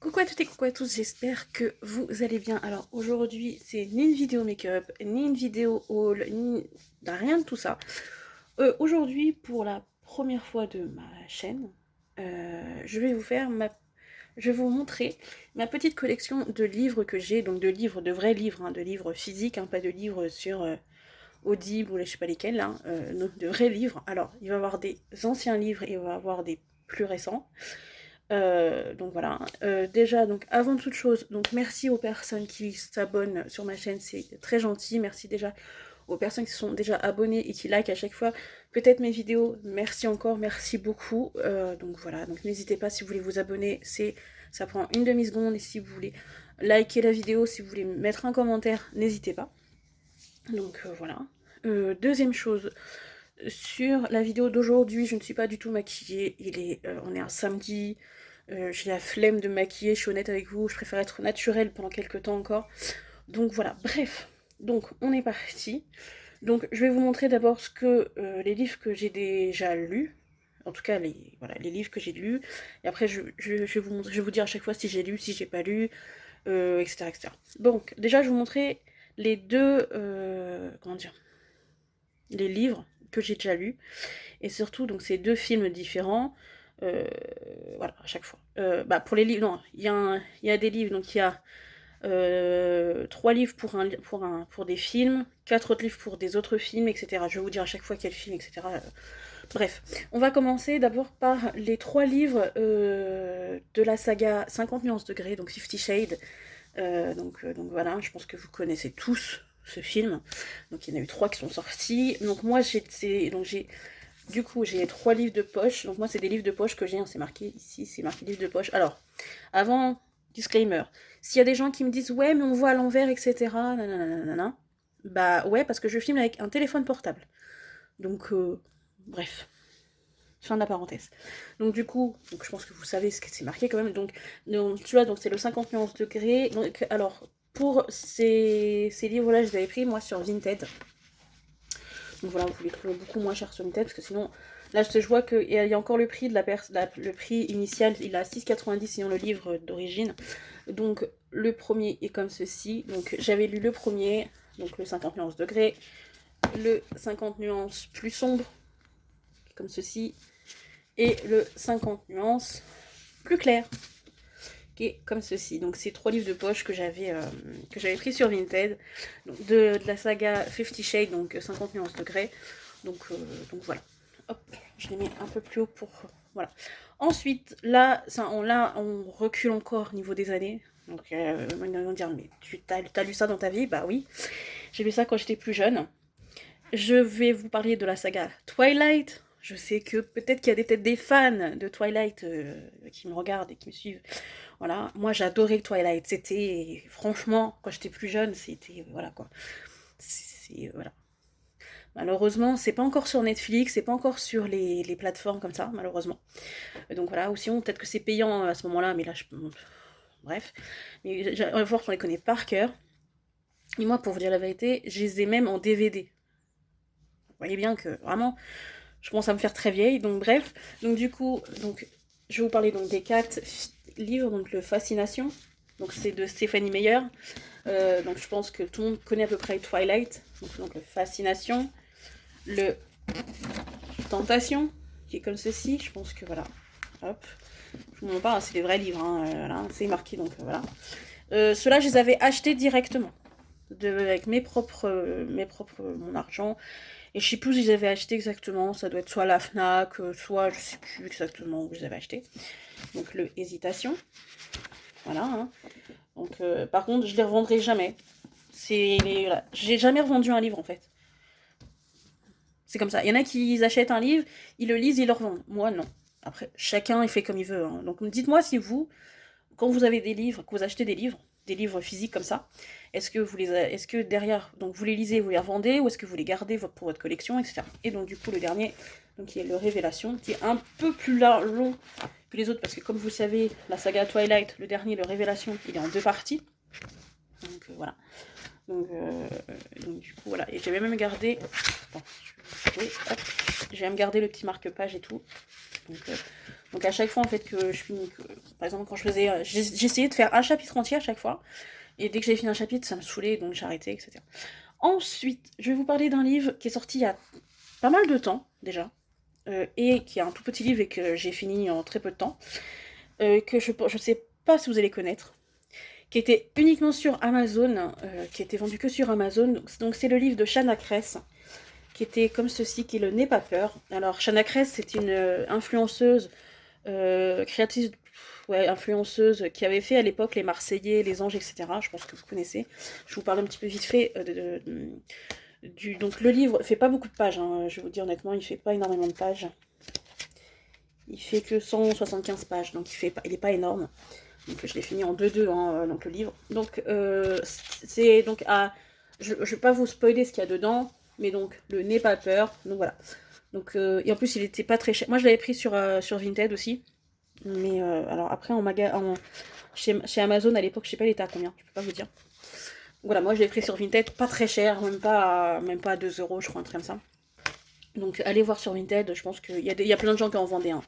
Coucou à toutes et coucou à tous, j'espère que vous allez bien. Alors aujourd'hui, c'est ni une vidéo make-up, ni une vidéo haul, ni rien de tout ça. Aujourd'hui, pour la première fois de ma chaîne, je vais vous montrer ma petite collection de livres que j'ai, donc de livres, de vrais livres, hein, de livres physiques, hein, pas de livres sur Audible ou je sais pas lesquels, hein, non, de vrais livres. Alors, il va y avoir des anciens livres et il va y avoir des plus récents. Donc voilà. Déjà, donc avant toute chose, donc merci aux personnes qui s'abonnent sur ma chaîne, c'est très gentil. Merci déjà aux personnes qui sont déjà abonnées et qui like à chaque fois peut-être mes vidéos. Merci encore, merci beaucoup. Donc voilà, donc n'hésitez pas si vous voulez vous abonner, ça prend une demi-seconde. Et si vous voulez liker la vidéo, si vous voulez mettre un commentaire, n'hésitez pas. Donc voilà. Deuxième chose, sur la vidéo d'aujourd'hui, je ne suis pas du tout maquillée. On est un samedi. J'ai la flemme de me maquiller, je suis honnête avec vous, je préfère être naturelle pendant quelques temps encore. Donc voilà, bref, donc on est parti. Donc je vais vous montrer d'abord les livres que j'ai déjà lus, en tout cas les livres que j'ai lus, et après je vais vous dire à chaque fois si j'ai lu, si j'ai pas lu, etc., etc. Donc déjà je vais vous montrer les deux, comment dire, les livres que j'ai déjà lus, et surtout donc ces deux films différents. Voilà, à chaque fois. Pour les livres, non, il y a des livres, donc il y a 3 livres pour des films, 4 autres livres pour des autres films, etc. Je vais vous dire à chaque fois quel film, etc. Bref, on va commencer d'abord par les 3 livres de la saga 50 nuances de Grey, donc 50 Shades. Donc voilà, je pense que vous connaissez tous ce film. Donc il y en a eu 3 qui sont sortis. Donc moi du coup, j'ai 3 livres de poche. Donc moi, c'est des livres de poche que j'ai. Hein, c'est marqué ici, c'est marqué livre de poche. Alors, avant, disclaimer. S'il y a des gens qui me disent, ouais, mais on voit à l'envers, etc. Nanana, bah ouais, parce que je filme avec un téléphone portable. Donc, bref. Fin de la parenthèse. Donc du coup, je pense que vous savez ce que c'est marqué quand même. Donc tu vois, donc c'est le 50 nuances de Grey. Donc alors, pour ces livres-là, je les avais pris moi sur Vinted. Donc voilà, vous pouvez trouver beaucoup moins cher sur Vinted, parce que sinon, là je vois qu'il y a encore le prix de le prix initial, il est à 6,90 sinon le livre d'origine. Donc le premier est comme ceci. Donc j'avais lu le premier, donc le 50 nuances de Grey, le 50 nuances plus sombre, comme ceci, et le 50 nuances plus clair, qui est comme ceci. Donc c'est 3 livres de poche que j'avais pris sur Vinted, donc de la saga 50 Shades, donc 50 nuances de Grey. Donc voilà. Hop, je l'ai mis un peu plus haut pour... Voilà. Ensuite, là, on recule encore au niveau des années. Donc, ils vont dire, mais t'as lu ça dans ta vie? Bah oui, j'ai lu ça quand j'étais plus jeune. Je vais vous parler de la saga Twilight. Je sais que peut-être qu'il y a peut-être des fans de Twilight qui me regardent et qui me suivent. Voilà, moi j'adorais Twilight. C'était, franchement, quand j'étais plus jeune, c'était, voilà quoi. Voilà. Malheureusement, c'est pas encore sur Netflix, c'est pas encore sur les plateformes comme ça, malheureusement. Donc voilà, ou sinon, peut-être que c'est payant à ce moment-là, mais là, bref. Mais à force, on les connaît par cœur. Et moi, pour vous dire la vérité, je les ai même en DVD. Vous voyez bien que, vraiment, je commence à me faire très vieille, donc bref. Donc du coup, je vais vous parler donc des 4 livres, donc le Fascination. Donc c'est de Stephanie Meyer. Donc je pense que tout le monde connaît à peu près Twilight. Donc le Fascination. Le Tentation, qui est comme ceci. Je pense que voilà. Hop. Je vous montre pas, c'est des vrais livres. Hein, voilà, c'est marqué, donc voilà. Ceux-là, je les avais achetés directement. Avec mon argent. Et je sais plus où je les avais achetés exactement. Ça doit être soit à la Fnac, soit je sais plus exactement où je les avais achetés. Donc le Hésitation. Voilà. Hein. Donc par contre, je les revendrai jamais. Voilà. J'ai jamais revendu un livre en fait. C'est comme ça. Il y en a qui achètent un livre, ils le lisent, ils le revendent. Moi non. Après, chacun il fait comme il veut. Hein. Donc dites-moi si vous, quand vous avez des livres, que vous achetez des livres physiques comme ça, est-ce que derrière, donc vous les lisez, vous les revendez, ou est-ce que vous les gardez pour votre collection, etc. Et donc du coup le dernier, donc qui est le Révélation, qui est un peu plus long que les autres, parce que comme vous le savez, la saga Twilight, le dernier, le Révélation, il est en 2 parties. Donc voilà. Donc du coup voilà. Et j'avais même gardé. Attends, j'ai même gardé le petit marque-page et tout. Donc Donc à chaque fois en fait que je finis, par exemple quand je faisais, j'essayais de faire un chapitre entier à chaque fois, et dès que j'avais fini un chapitre ça me saoulait donc j'arrêtais, etc. Ensuite, je vais vous parler d'un livre qui est sorti il y a pas mal de temps déjà, et qui est un tout petit livre et que j'ai fini en très peu de temps, que je sais pas si vous allez connaître, qui était uniquement sur Amazon, qui était vendu que sur Amazon. Donc c'est le livre de Shanna Kress, qui était comme ceci, qui est le N'aie pas peur. Alors Shanna Kress, c'est une influenceuse, créatrice, ouais, influenceuse, qui avait fait à l'époque les Marseillais, les Anges, etc. Je pense que vous connaissez. Je vous parle un petit peu vite fait donc le livre fait pas beaucoup de pages, hein, je vais vous dire honnêtement, il fait pas énormément de pages. Il fait que 175 pages, donc il est pas énorme. Donc je l'ai fini en 2-2, hein, donc le livre. Donc c'est donc à... Je vais pas vous spoiler ce qu'il y a dedans, mais donc le N'aie pas peur, donc voilà. Donc, et en plus il était pas très cher. Moi je l'avais pris sur Vinted aussi. Mais alors après chez Amazon à l'époque, je sais pas il était à combien, je peux pas vous dire. Voilà, moi je l'ai pris sur Vinted, pas très cher, même pas à 2 euros, je crois, un truc comme ça. Donc allez voir sur Vinted, je pense qu'il y a plein de gens qui en vendaient un.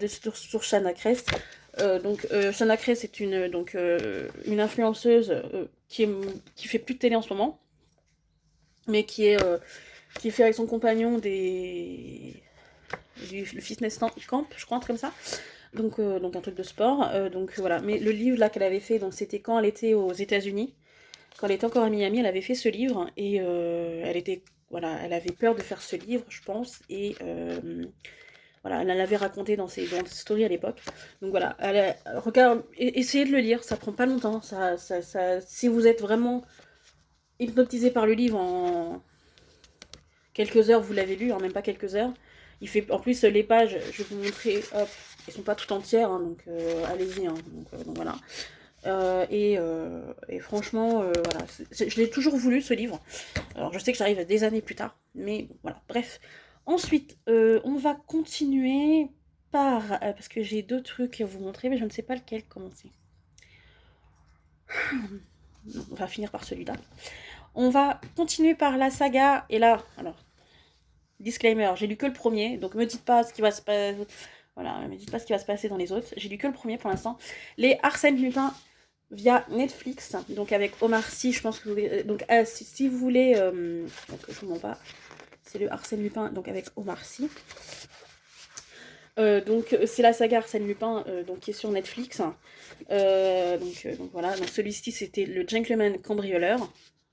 Sur Shanna Kress. Shanna Kress est une influenceuse qui fait plus de télé en ce moment, mais qui fait avec son compagnon du fitness camp, je crois, un truc comme ça. Donc un truc de sport. Donc voilà. Mais le livre là qu'elle avait fait, donc c'était quand elle était aux États-Unis. Quand elle était encore à Miami, elle avait fait ce livre et elle avait peur de faire ce livre, je pense, et voilà, elle l'avait raconté dans ses stories à l'époque. Donc voilà, essayez de le lire, ça prend pas longtemps. Si vous êtes vraiment hypnotisé par le livre en quelques heures, vous l'avez lu, en même pas quelques heures. En plus, les pages, je vais vous montrer, hop, elles sont pas toutes entières, hein, donc allez-y, hein, donc voilà. Et franchement, voilà, je l'ai toujours voulu ce livre. Alors je sais que j'arrive des années plus tard, mais bon, voilà, bref. Ensuite, on va continuer par... parce que j'ai deux trucs à vous montrer, mais je ne sais pas lequel commencer. On va finir par celui-là. On va continuer par la saga, et là, alors, disclaimer, j'ai lu que le premier, donc me dites pas ce qui va se passer... Voilà, me dites pas ce qui va se passer dans les autres. J'ai lu que le premier pour l'instant. Les Arsène Lupin via Netflix, donc avec Omar Sy, je pense que vous... donc si vous voulez... donc je vous mens pas... C'est le Arsène Lupin, donc avec Omar Sy. Donc c'est la saga Arsène Lupin, donc qui est sur Netflix. Donc voilà, donc celui-ci c'était le Gentleman Cambrioleur,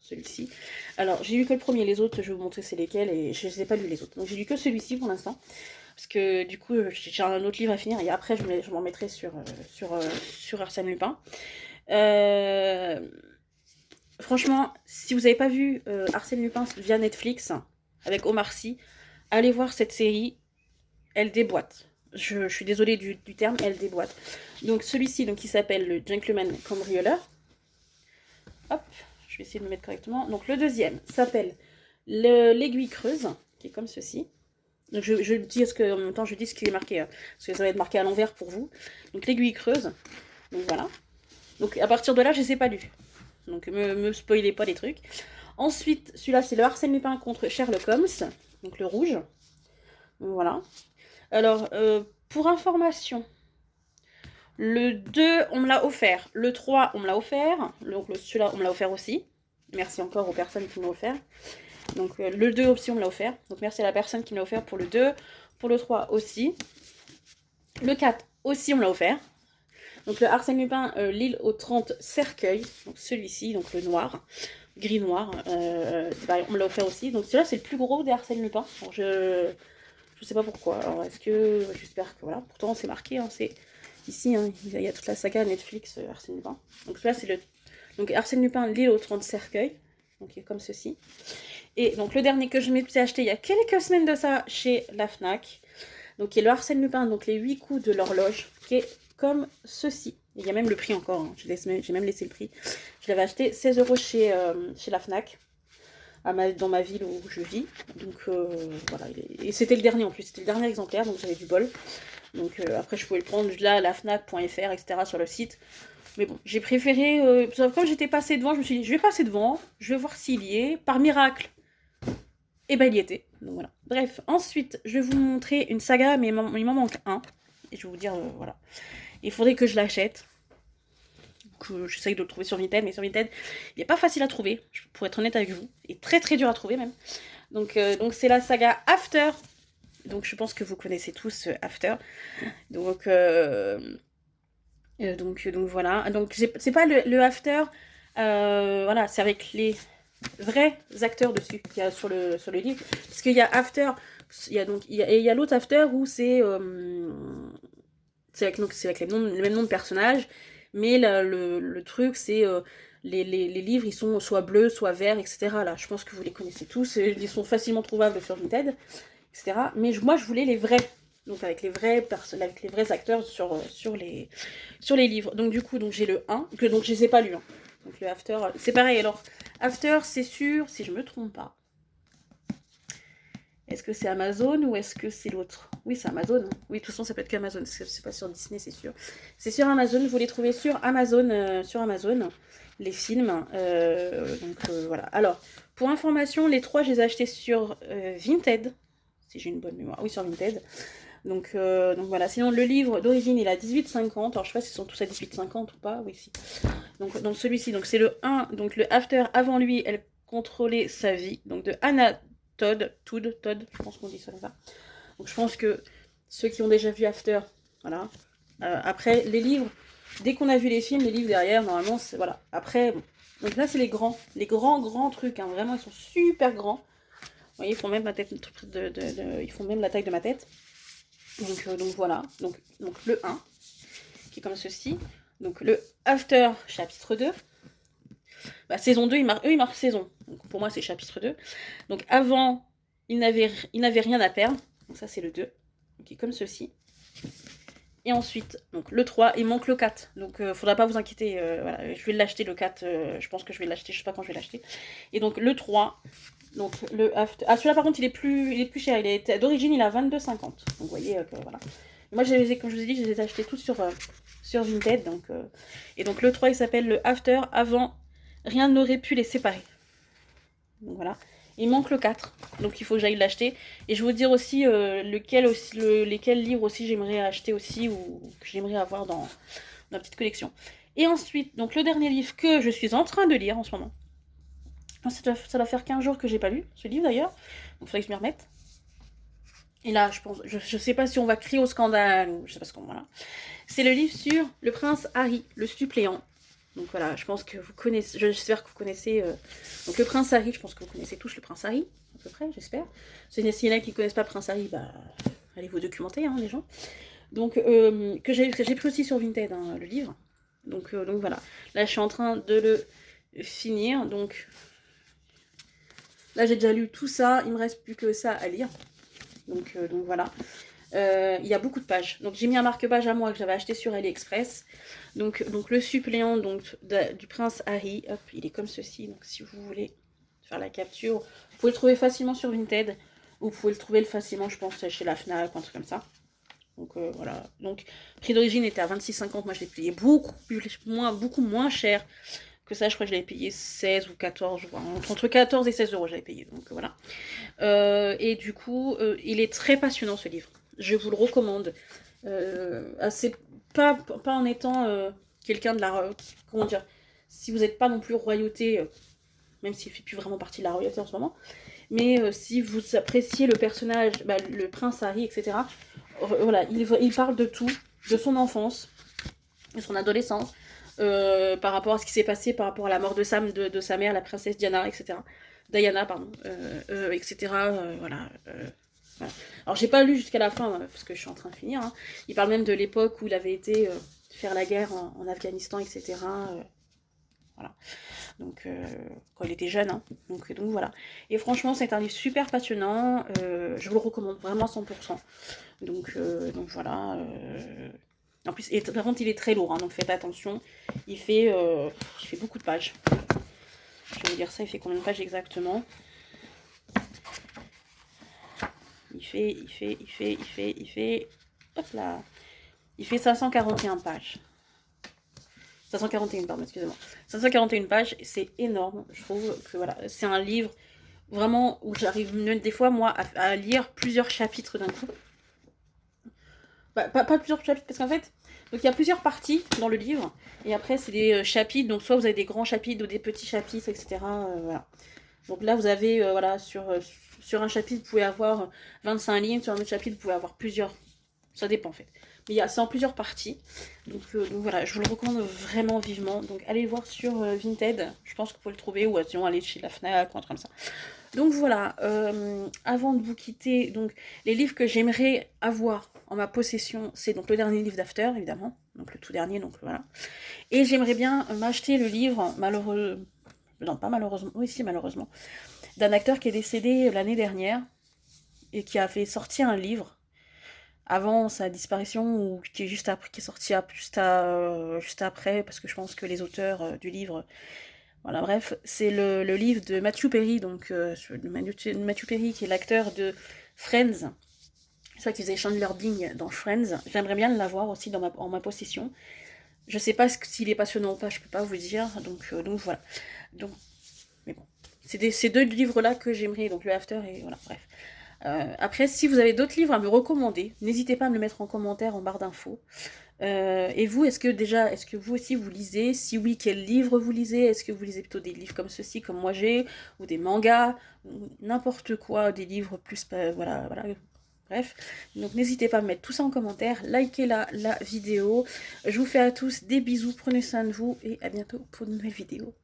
celui-ci. Alors j'ai lu que le premier, les autres je vais vous montrer c'est lesquels et je les ai pas lus les autres. Donc j'ai lu que celui-ci pour l'instant, parce que du coup j'ai un autre livre à finir et après je m'en mettrai sur Arsène Lupin. Franchement, si vous n'avez pas vu Arsène Lupin via Netflix, avec Omar Sy, allez voir cette série, elle déboîte. Je suis désolée du terme, elle déboîte. Donc celui-ci, donc, il s'appelle le Gentleman Cambrioleur. Hop, je vais essayer de me mettre correctement. Donc le deuxième s'appelle l'Aiguille Creuse, qui est comme ceci. Donc je dis en même temps je dis ce qui est marqué, parce que ça va être marqué à l'envers pour vous. Donc l'Aiguille Creuse, donc voilà. Donc à partir de là, je ne les ai pas lus. Donc me spoilez pas les trucs. Ensuite, celui-là, c'est le Arsène Lupin contre Sherlock Holmes, donc le rouge. Donc, voilà. Alors, pour information, le 2, on me l'a offert. Le 3, on me l'a offert. Donc celui-là, on me l'a offert aussi. Merci encore aux personnes qui m'ont offert. Donc le 2 aussi, on me l'a offert. Donc merci à la personne qui me l'a offert pour le 2. Pour le 3 aussi. Le 4 aussi, on me l'a offert. Donc le Arsène Lupin, l'île aux 30 cercueils. Donc celui-ci, donc le noir. Gris-noir, on me l'a offert aussi. Donc celui-là, c'est le plus gros des Arsène Lupin. Alors, je sais pas pourquoi. Alors est-ce que... J'espère que voilà. Pourtant, c'est marqué. Hein, c'est ici, hein, il y a toute la saga Netflix Arsène Lupin. Donc celui-là, c'est le... Donc Arsène Lupin, l'île aux 30 cercueils. Donc il est comme ceci. Et donc le dernier que je m'étais acheté il y a quelques semaines de ça chez la Fnac. Donc qui est le Arsène Lupin, donc les 8 coups de l'horloge. Qui est comme ceci. Il y a même le prix encore, hein. J'ai même laissé le prix. Je l'avais acheté 16 € chez la Fnac, dans ma ville où je vis. Donc voilà, et c'était le dernier en plus, c'était le dernier exemplaire, donc j'avais du bol. Donc après je pouvais le prendre là, la Fnac.fr, etc. sur le site. Mais bon, j'ai préféré, quand j'étais passée devant, je me suis dit, je vais passer devant, je vais voir s'il y est. Par miracle, et ben il y était. Donc voilà. Bref, ensuite, je vais vous montrer une saga, mais il m'en manque un. et je vais vous dire, voilà. Il faudrait que je l'achète. J'essaye de le trouver sur Vinted, mais sur Vinted, il n'est pas facile à trouver, pour être honnête avec vous. Il est très très dur à trouver même. Donc c'est la saga After. Donc je pense que vous connaissez tous After. Donc voilà. Donc c'est pas le After. Voilà, c'est avec les vrais acteurs dessus qu'il y a sur le livre. Parce qu'il y a After, il y a l'autre After où c'est avec les mêmes noms de personnages. Mais le truc, c'est les livres, ils sont soit bleus, soit verts, etc. Là, je pense que vous les connaissez tous. Ils sont facilement trouvables sur Vinted, etc. Mais moi, je voulais les vrais. Donc avec les vrais acteurs sur les livres. Donc du coup, j'ai le 1, donc je les ai pas lus. Hein. Donc le After, c'est pareil. Alors, After, c'est sûr, si je me trompe pas. Est-ce que c'est Amazon ou est-ce que c'est l'autre? Oui, c'est Amazon. Oui, de toute façon, ça peut être qu'Amazon. C'est pas sur Disney, c'est sûr. C'est sur Amazon. Vous les trouvez sur Amazon, les films. Voilà. Alors, pour information, les 3, je les ai achetés sur Vinted. Si j'ai une bonne mémoire. Oui, sur Vinted. Donc voilà. Sinon, le livre d'origine, il est à 18,50. Alors, je sais pas s'ils sont tous à 18,50 ou pas. Oui, si. Donc celui-ci, donc c'est le 1. Donc le After, avant lui, elle contrôlait sa vie. Donc de Anna Todd, je pense qu'on dit ça comme ça. Donc je pense que ceux qui ont déjà vu After, voilà. Après, les livres, dès qu'on a vu les films, les livres derrière, normalement, c'est, voilà. Après, bon. Donc là, c'est les grands trucs, hein. Vraiment, ils sont super grands. Vous voyez, ils font même ma tête, ils font même la taille de ma tête. Donc voilà. Donc le 1, qui est comme ceci. Donc le After, chapitre 2. Bah, saison 2, ils marquent saison. Donc pour moi, c'est chapitre 2. Donc avant, ils n'avaient rien à perdre. Donc ça, c'est le 2. Donc il est comme ceci. Et ensuite, donc le 3, il manque le 4. Donc faudra pas vous inquiéter. Voilà, je vais l'acheter le 4. Je pense que je vais l'acheter. Je sais pas quand je vais l'acheter. Et donc le 3. Donc le After. Ah, celui-là par contre, il est plus cher. D'origine, il est à 22,50. Donc vous voyez que voilà. Moi, comme je vous ai dit, je les ai achetés tous sur Vinted. Et donc le 3, il s'appelle le After. Avant, rien n'aurait pu les séparer. Donc voilà. Il manque le 4. Donc il faut que j'aille l'acheter. Et je vais vous dire aussi, lesquels livres aussi j'aimerais acheter aussi, ou que j'aimerais avoir dans ma petite collection. Et ensuite, donc le dernier livre que je suis en train de lire en ce moment. Ça doit faire 15 jours que j'ai pas lu ce livre d'ailleurs. Donc il faudrait que je m'y remette. Et là, je sais pas si on va crier au scandale ou je sais pas ce qu'on voilà. C'est le livre sur le prince Harry, le suppléant. Donc voilà, je pense que vous connaissez, j'espère que vous connaissez. Donc le prince Harry, je pense que vous connaissez tous le prince Harry, à peu près, j'espère. S'il y en a qui ne connaissent pas Prince Harry, bah allez vous documenter, hein, les gens. Donc que j'ai pris aussi sur Vinted, hein, le livre. Donc voilà. Là, je suis en train de le finir. Donc là, j'ai déjà lu tout ça. Il me reste plus que ça à lire. Donc voilà. Il y a beaucoup de pages. Donc j'ai mis un marque-page à moi que j'avais acheté sur AliExpress. Donc le suppléant du prince Harry, hop, il est comme ceci. Donc si vous voulez faire la capture, vous pouvez le trouver facilement sur Vinted. Ou vous pouvez le trouver facilement, je pense, chez la Fnac ou un truc comme ça. Donc voilà. Donc prix d'origine était à 26,50. Moi je l'ai payé beaucoup moins cher que ça. Je crois que je l'avais payé 16 ou 14, entre 14 et 16 euros j'avais payé. Donc voilà. Et du coup, il est très passionnant ce livre. Je vous le recommande. Pas en étant quelqu'un de la... comment dire, si vous n'êtes pas non plus royauté, même s'il ne fait plus vraiment partie de la royauté en ce moment, mais si vous appréciez le personnage, le prince Harry, etc., voilà, il parle de tout, de son enfance, de son adolescence, par rapport à ce qui s'est passé, par rapport à la mort de sa mère, la princesse Diana, etc. Diana, pardon, etc. Voilà. Alors j'ai pas lu jusqu'à la fin parce que je suis en train de finir. Hein. Il parle même de l'époque où il avait été faire la guerre en Afghanistan, etc. Voilà. Donc quand il était jeune. Hein. Donc voilà. Et franchement c'est un livre super passionnant. Je vous le recommande vraiment à 100%. Donc voilà. En plus, par contre il est très lourd. Hein, donc faites attention. Il fait beaucoup de pages. Je vais vous dire ça. Il fait combien de pages exactement? Il fait, hop là, il fait 541 pages. 541, pardon, excusez-moi. 541 pages, c'est énorme. Je trouve que voilà, c'est un livre vraiment où j'arrive des fois, moi, à lire plusieurs chapitres d'un coup. Pas plusieurs chapitres, parce qu'en fait, donc il y a plusieurs parties dans le livre, et après c'est des chapitres, donc soit vous avez des grands chapitres ou des petits chapitres, etc. Voilà. Donc là vous avez, voilà, sur un chapitre vous pouvez avoir 25 lignes, sur un autre chapitre vous pouvez avoir plusieurs, ça dépend en fait. Mais c'est en plusieurs parties, donc voilà, je vous le recommande vraiment vivement. Donc allez le voir sur Vinted, je pense que vous pouvez le trouver, ou sinon allez chez la FNAC ou un truc comme ça. Donc voilà, avant de vous quitter, donc les livres que j'aimerais avoir en ma possession, c'est donc le dernier livre d'After, évidemment, donc le tout dernier, donc voilà. Et j'aimerais bien m'acheter le livre, malheureux, non pas malheureusement, oui si malheureusement, d'un acteur qui est décédé l'année dernière et qui a fait sortir un livre avant sa disparition ou qui est juste après, qui est sorti juste après, parce que je pense que les auteurs du livre. Voilà, bref, c'est le livre de Matthew Perry, donc Matthew Perry qui est l'acteur de Friends. C'est ça qui faisait Chandler Bing dans Friends. J'aimerais bien l'avoir aussi en ma possession. Je sais pas s'il est passionnant ou pas, je peux pas vous dire. Donc voilà. Donc, mais bon. C'est ces deux livres-là que j'aimerais, donc le After et voilà, bref. Après, si vous avez d'autres livres à me recommander, n'hésitez pas à me le mettre en commentaire en barre d'infos. Et vous, est-ce que vous aussi vous lisez? Si oui, quel livre vous lisez? Est-ce que vous lisez plutôt des livres comme ceci, comme moi j'ai, ou des mangas, n'importe quoi, des livres plus, voilà, voilà. Bref, donc n'hésitez pas à me mettre tout ça en commentaire, likez la vidéo. Je vous fais à tous des bisous, prenez soin de vous et à bientôt pour de nouvelles vidéos.